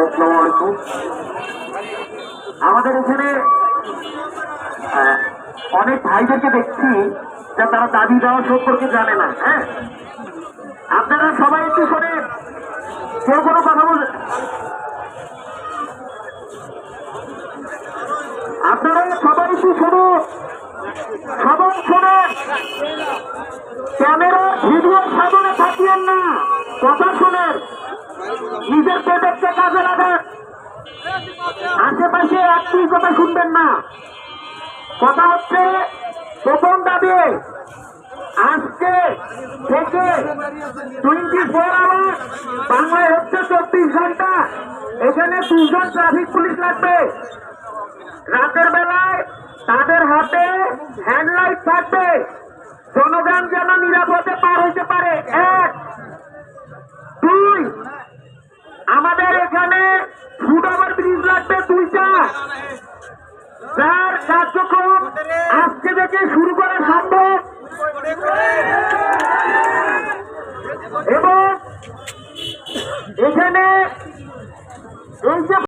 আসসালামু আলাইকুম। আমাদের এখানে অনেক ভাইদেরকে দেখছি যে তারা দাবি দেওয়া সম্পর্কে জানে না। হ্যাঁ, আপনারা সবাই একটু শোনেন, কেউ কোনো কথা বলবেন, আপনারা সবাই একটু শুনুন, সবাই শোনেন, ক্যামেরা ভিডিওর সামনে থাকিয়েন না, কথা শোনেন, নিজের পেটেরকে কাজে লাগান, আশেপাশে একটি কথা শুনবেন না। কথা হচ্ছে প্রথম দাবি, আজকে থেকে 24 আওয়ার বাংলায় হচ্ছে 24 ঘন্টা, এখানে 2 জন ট্রাফিক পুলিশ লাগবে। রাতের বেলায় তাদের হাতে হ্যান্ডলাইট থাকবে, জনগণ যেন নিরাপদে পার হইতে পারে। 1, 2, আমাদের এখানে ফুটওভার ব্রিজ লাগবে 2টা, যার কার্যক্রম আজকে থেকে শুরু করা সম্ভব।